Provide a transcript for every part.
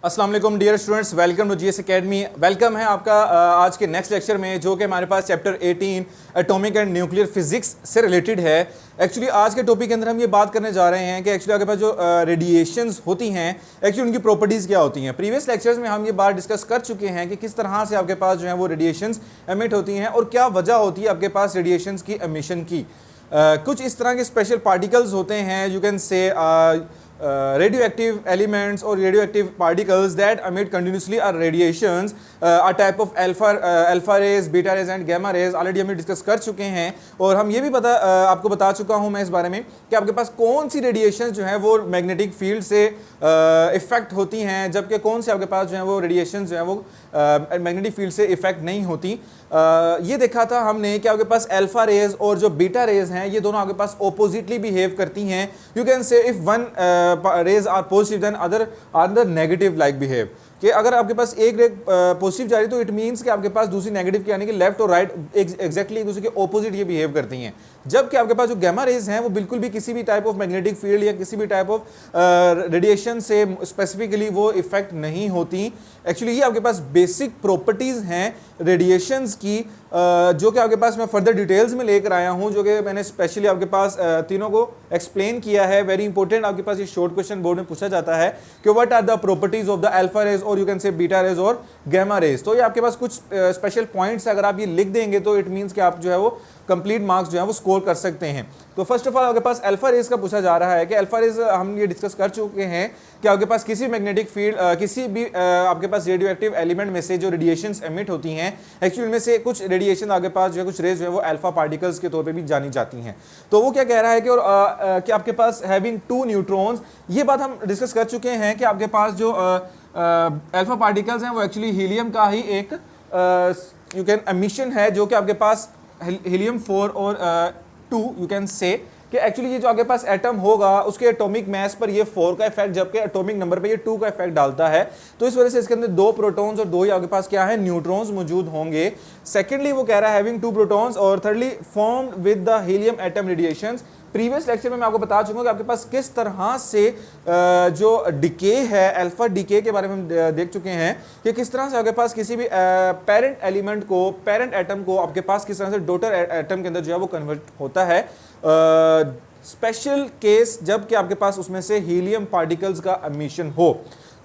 अस्सलाम वालेकुम dear students, welcome to GS academy. Welcome है आपका आज के नेक्स्ट लेक्चर में, जो कि हमारे पास chapter 18 atomic and nuclear physics से रिलेटेड है। एक्चुअली आज के टॉपिक के अंदर हम ये बात करने जा रहे हैं कि एक्चुअली आपके पास जो रेडिएशंस होती हैं, एक्चुअली उनकी प्रॉपर्टीज़ क्या होती हैं। प्रीवियस लेक्चर्स में हम ये बात डिस्कस कर चुके हैं कि किस तरह से आपके पास जो है वो रेडिएशंस एमिट होती हैं और क्या वजह होती है आपके पास रेडिएशंस की एमिशन की। कुछ इस तरह के स्पेशल पार्टिकल्स होते हैं, यू कैन से radioactive elements or radioactive particles that emit continuously are radiations, a type of alpha rays, beta rays and gamma rays। Already हम डिस्कस कर चुके हैं और हम ये भी आपको बता चुका हूँ मैं इस बारे में कि आपके पास कौन सी रेडिएशन जो है वो मैग्नेटिक फील्ड से इफेक्ट होती हैं, जबकि कौन सी आपके पास जो है वो रेडिएशन जो है वो मैग्नेटिक फील्ड से इफेक्ट नहीं होती। ये देखा था हमने कि आपके पास अल्फा रेज और जो बीटा रेज हैं, ये दोनों आपके पास ऑपोजिटली बिहेव करती हैं। You can say if one rays are positive then other negative like behave, कि अगर आपके पास एक रे पॉजिटिव जा रही तो इट मींस कि आपके पास दूसरी नेगेटिव की, यानी कि लेफ्ट और राइट एग्जैक्टली एक दूसरे के ऑपोजिट ये बिहेव करती हैं। जबकि आपके पास जो गैमा रेज हैं वो बिल्कुल भी किसी भी टाइप ऑफ मैग्नेटिक फील्ड या किसी भी टाइप ऑफ रेडिएशन से स्पेसिफिकली वो इफेक्ट नहीं होती। एक्चुअली ये आपके पास बेसिक प्रॉपर्टीज़ हैं रेडिएशंस की, जो कि आपके पास मैं फर्दर डिटेल्स में लेकर आया हूं, जो कि मैंने स्पेशली आपके पास तीनों को एक्सप्लेन किया है। वेरी इंपॉर्टेंट आपके पास ये शॉर्ट क्वेश्चन बोर्ड में पूछा जाता है कि what are the properties of the alpha rays और you can say beta rays और गैमा रेज। तो ये आपके पास कुछ स्पेशल पॉइंट्स अगर आप ये लिख देंगे तो इट मीन्स कि आप जो है वो कंप्लीट मार्क्स जो है वो स्कोर कर सकते हैं। तो फर्स्ट ऑफ ऑल आपके पास अल्फा रेज का पूछा जा रहा है कि अल्फा रेज हम ये डिस्कस कर चुके हैं कि आपके पास किसी मैग्नेटिक फील्ड किसी भी आपके पास रेडियो एक्टिव एलिमेंट में से जो रेडिएशंस एमिट होती हैं, एक्चुअली में से कुछ रेडिएशन आपके पास जो है कुछ रेज जो है वो अल्फा पार्टिकल्स के तौर पे भी जानी जाती हैं। तो वो क्या कह रहा है कि कि आपके पास हैविंग टू न्यूट्रॉन्स, ये बात हम डिस्कस कर चुके हैं कि आपके पास जो अल्फा पार्टिकल्स हैं वो एक्चुअली हीलियम का ही एक यू कैन एमिशन है, जो कि आपके पास हीलियम 4 और 2 यू कैन से कि एक्चुअली ये जो आपके पास एटम होगा उसके एटॉमिक मास पर ये 4 का इफेक्ट, जबकि एटॉमिक नंबर पे ये 2 का इफेक्ट डालता है। तो इस वजह से इसके अंदर 2 प्रोटॉन्स और 2 ही आपके पास क्या है, न्यूट्रॉन्स मौजूद होंगे। सेकेंडली वो कह रहा है हैविंग 2 प्रोटॉन्स, और thirdly formed with the helium atom radiations. Previous lecture में मैं आपको बता चुका हूं कि आपके पास किस तरह से जो डिके है, अल्फा डिके के बारे में हम देख चुके हैं कि किस तरह से आपके पास किसी भी पेरेंट एलिमेंट को, पेरेंट एटम को आपके पास किस तरह से डॉटर एटम के अंदर जो है वो कन्वर्ट होता है। स्पेशल केस जब कि आपके पास उसमें से हीलियम पार्टिकल्स का एमिशन हो।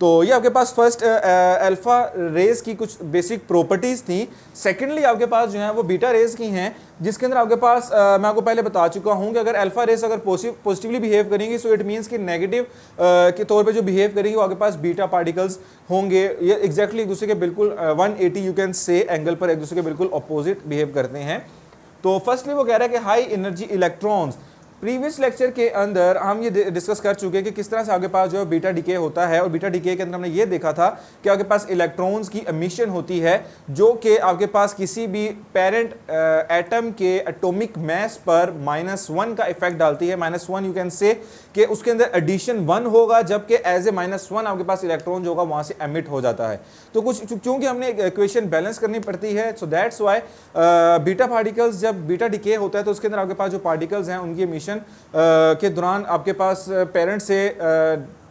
तो ये आपके पास फर्स्ट अल्फा रेज की कुछ बेसिक प्रॉपर्टीज थी। सेकेंडली आपके पास जो है वो बीटा रेज की हैं, जिसके अंदर आपके पास मैं आपको पहले बता चुका हूं कि अगर अल्फा रेज अगर पॉजिटिवली बिहेव करेंगी सो इट मींस कि नेगेटिव के तौर पे जो बिहेव करेंगी वो आपके पास बीटा पार्टिकल्स होंगे। ये एग्जैक्टली एक दूसरे के बिल्कुल 180 यू कैन से एंगल पर एक दूसरे के बिल्कुल अपोजिट बिहेव करते हैं। तो फर्स्टली वो कह रहा है कि high energy electrons. Previous lecture के अंदर हम ये डिस्कस कर चुके हैं कि किस तरह से आपके पास जो है बीटा डिके होता है, और बीटा डिके के अंदर हमने ये देखा था कि आपके पास इलेक्ट्रॉन्स की एमिशन होती है, जो कि आपके पास किसी भी पेरेंट एटम के एटॉमिक मास पर -1 का इफेक्ट डालती है। -1 यू कैन से कि उसके अंदर एडिशन 1 होगा, जबकि एज ए -1 आपके पास इलेक्ट्रॉन जो होगा वहां से एमिट हो जाता है। तो कुछ क्योंकि हमने इक्वेशन बैलेंस करनी पड़ती है, so that's why beta particles जब बीटा डिके होता है तो उसके अंदर आपके पास जो पार्टिकल्स हैं उनकी एमिशन के दौरान आपके पास पेरेंट से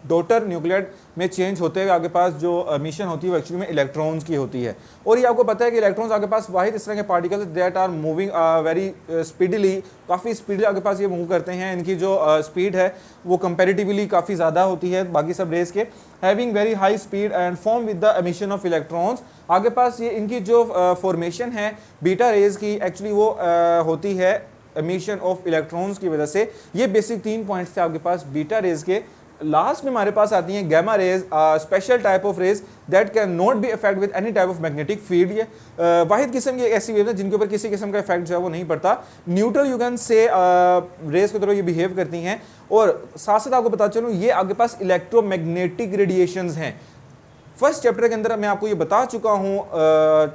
डॉटर न्यूक्लियड में चेंज होते हुए आपके पास जो एमिशन होती है वो एक्चुअली में इलेक्ट्रॉन्स की होती है। और ये आपको पता है कि इलेक्ट्रॉन्स आपके पास वाहिद इस तरह के particles that are moving very speedly, काफ़ी स्पीडली आपके पास ये मूव करते हैं। इनकी जो स्पीड है वो कंपैरेटिवली काफ़ी ज़्यादा होती है बाकी सब रेस के, having very high speed and form with the emission of electrons. आपके पास ये इनकी जो फॉर्मेशन है बीटा रेज की, एक्चुअली वो होती है एमिशन ऑफ इलेक्ट्रॉन्स की वजह से। ये बेसिक 3 पॉइंट्स थे आपके पास बीटा रेज के। लास्ट में हमारे पास आती हैं gamma rays, special type of rays that can not be effect with any type of magnetic field. ये वाहिद किस्म की ऐसी वेव है जिनके ऊपर किसी किस्म का इफेक्ट जो है वो नहीं पड़ता। Neutral you can say rays की तरह ये बिहेव करती हैं। और साथ साथ आपको बता चलूँ ये आपके पास इलेक्ट्रोमैग्नेटिक रेडिएशंस हैं। फर्स्ट चैप्टर के अंदर मैं आपको ये बता चुका हूँ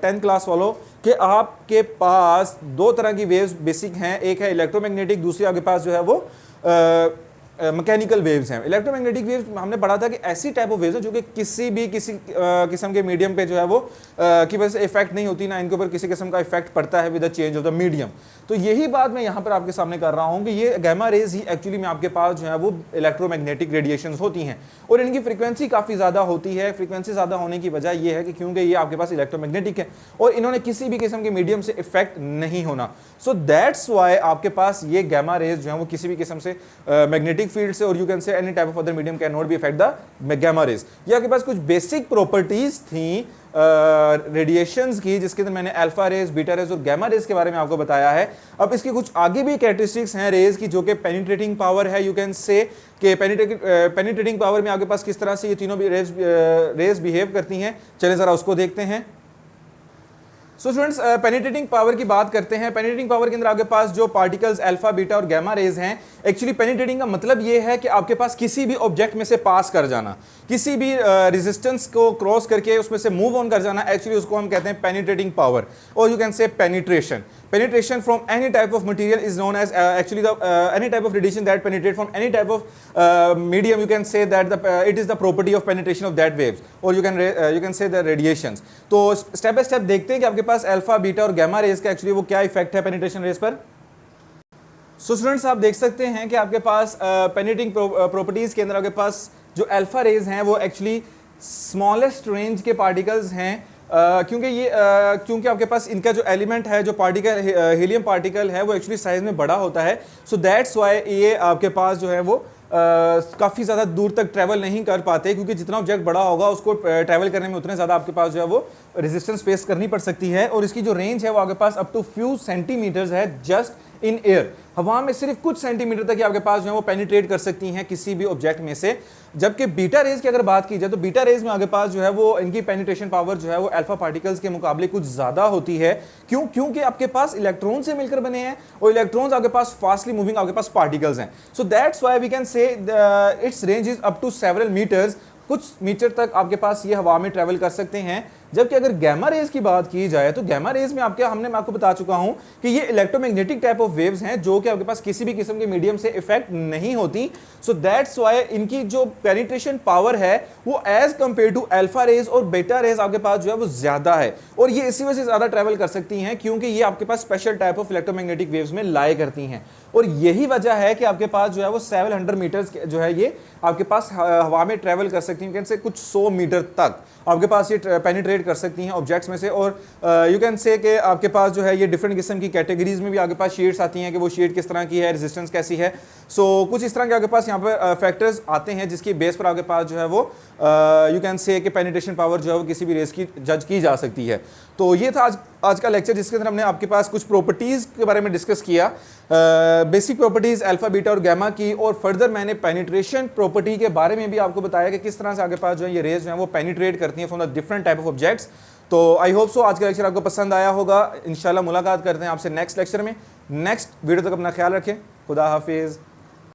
10th क्लास वालों कि आपके पास 2 तरह की वेव्स बेसिक हैं, एक है इलेक्ट्रोमैग्नेटिक, दूसरी आपके पास जो है वो मैकेनिकल वेव्स हैं। इलेक्ट्रोमैग्नेटिक वेव्स हमने पढ़ा था कि ऐसी टाइप ऑफ वेव्स हैं जो कि किसी भी किस्म के मीडियम पे जो है वो की वजह से इफेक्ट नहीं होती, ना इनके ऊपर किसी किस्म का इफेक्ट पड़ता है with the change of the medium. तो यही बात मैं यहाँ पर आपके सामने कर रहा हूँ कि ये गैमा रेज ही एक्चुअली में आपके पास जो है वो इलेक्ट्रोमैग्नेटिक रेडिएशंस होती हैं और इनकी फ्रीक्वेंसी काफ़ी ज़्यादा होती है। फ्रीक्वेंसी ज़्यादा होने की वजह यह है कि क्योंकि ये आपके पास इलेक्ट्रोमैग्नेटिक है और इन्होंने किसी भी किस्म के मीडियम से इफेक्ट नहीं होना। सो दैट्स वाई आपके पास ये गैमा रेज जो है वो किसी भी किस्म से मैग्नेटिक फील्ड से और you can say any type of other medium can not be affect the gamma rays. ये आपके पास कुछ बेसिक प्रॉपर्टीज थी रेडिएशंस की जिसके अंदर मैंने अल्फा रेज, बीटा रेज और गैमा रेज के बारे में आपको बताया है। अब इसकी कुछ आगे भी कैरेक्टरिस्टिक्स हैं रेज की, जो कि पेनिट्रेटिंग पावर है, यू कैन से कि पेनिट्रेटिंग पावर में आपके पास किस तरह से ये तीनों भी रेज बिहेव करती हैं। चलिए जरा उसको देखते हैं। सो स्टूडेंट्स, पेनिट्रेटिंग पावर की बात करते हैं। पेनिट्रेटिंग पावर के अंदर आपके पास जो पार्टिकल्स अल्फा, बीटा और गैमा रेज हैं, एक्चुअली पेनिट्रेटिंग का मतलब ये है कि आपके पास किसी भी ऑब्जेक्ट में से पास कर जाना, किसी भी रेजिस्टेंस को क्रॉस करके उसमें से मूव ऑन कर जाना, एक्चुअली उसको हम कहते हैं पेनिट्रेटिंग पावर और यू कैन से penetration. Penetration from any type of material is known as actually the any type of radiation that penetrate from any type of medium, you can say that it is the property of penetration of that waves or you can say the radiations। तो step by step देखते हैं कि आपके पास alpha, beta और gamma raise का actually वो क्या effect है पेनिट्रेशन रेज पर। सो स्टूडेंट्स, आप देख सकते हैं कि आपके पास पेनिट्रेटिंग प्रॉपर्टीज के अंदर आपके पास जो अल्फा रेज हैं वो एक्चुअली स्मॉलेस्ट रेंज के पार्टिकल्स हैं क्योंकि आपके पास इनका जो एलिमेंट है, जो पार्टिकल हीलियम पार्टिकल है, वो एक्चुअली साइज में बड़ा होता है। सो दैट्स वाई ये आपके पास जो है वो काफ़ी ज़्यादा दूर तक ट्रैवल नहीं कर पाते, क्योंकि जितना ऑब्जेक्ट बड़ा होगा उसको ट्रैवल करने में उतने ज़्यादा आपके पास जो है वो रेजिस्टेंस फेस करनी पड़ सकती है। और इसकी जो रेंज है वो आपके पास अप टू फ्यू सेंटीमीटर्स है जस्ट इन एयर। हवा में सिर्फ कुछ सेंटीमीटर तक आपके पास जो है वो पेनिट्रेट कर सकती हैं किसी भी ऑब्जेक्ट में से। जबकि बीटा रेज की अगर बात की जाए तो बीटा रेज में आपके पास जो है वो इनकी पेनिट्रेशन पावर जो है वो अल्फा पार्टिकल्स के मुकाबले कुछ ज़्यादा होती है। क्योंकि आपके पास इलेक्ट्रॉन से मिलकर बने हैं और इलेक्ट्रॉन्स आपके पास फास्टली मूविंग आपके पास पार्टिकल्स हैं। So that's why we can say its range is up to several metres, कुछ मीटर तक आपके पास ये हवा में ट्रैवल कर सकते हैं। जबकि अगर गैमा रेज की बात की जाए तो गैमा रेज में मैं आपको बता चुका हूं कि ये इलेक्ट्रोमैग्नेटिक टाइप ऑफ वेव्स हैं जो कि आपके पास किसी भी किस्म के मीडियम से इफेक्ट नहीं होती। सो दैट्स व्हाई इनकी जो पेनिट्रेशन पावर है वो as compare to alpha rays और बीटा रेज आपके पास जो है वो ज्यादा है और ये इसी वजह से ज्यादा ट्रैवल कर सकती हैं क्योंकि ये आपके पास special type of electromagnetic waves में लाए करती हैं। और यही वजह है कि आपके पास जो है वो 700 मीटर्स जो है ये आपके पास हवा में ट्रैवल कर सकती हैं, से कुछ 100 मीटर तक आपके पास ये पेनिट्रेट कर सकती हैं ऑब्जेक्ट्स में से। और यू कैन से कि आपके पास जो है ये डिफरेंट किस्म की कैटेगरीज में भी आपके पास शेड्स आती हैं कि वो शेड किस तरह की है, रेजिस्टेंस कैसी है। सो कुछ इस तरह के आपके पास यहाँ पर फैक्टर्स आते हैं जिसकी बेस पर आपके पास जो है वो यू कैन से कि पेनिट्रेशन पावर जो है वो किसी भी रेस की जज की जा सकती है। तो ये था आज का लेक्चर जिसके अंदर हमने आपके पास कुछ प्रॉपर्टीज़ के बारे में डिस्कस किया, बेसिक प्रॉपर्टीज़ अल्फा, बीटा और गैमा की, और फर्दर मैंने पेनिट्रेशन प्रॉपर्टी के बारे में भी आपको बताया कि किस तरह से आपके पास जो है ये रेज जो है वो पेनिट्रेट करती हैं from the different type of objects. तो आई होप सो आज का लेक्चर आपको पसंद आया होगा। इंशाल्लाह मुलाकात करते हैं आपसे नेक्स्ट लेक्चर में। नेक्स्ट वीडियो तक अपना ख्याल रखें। खुदा हाफिज़।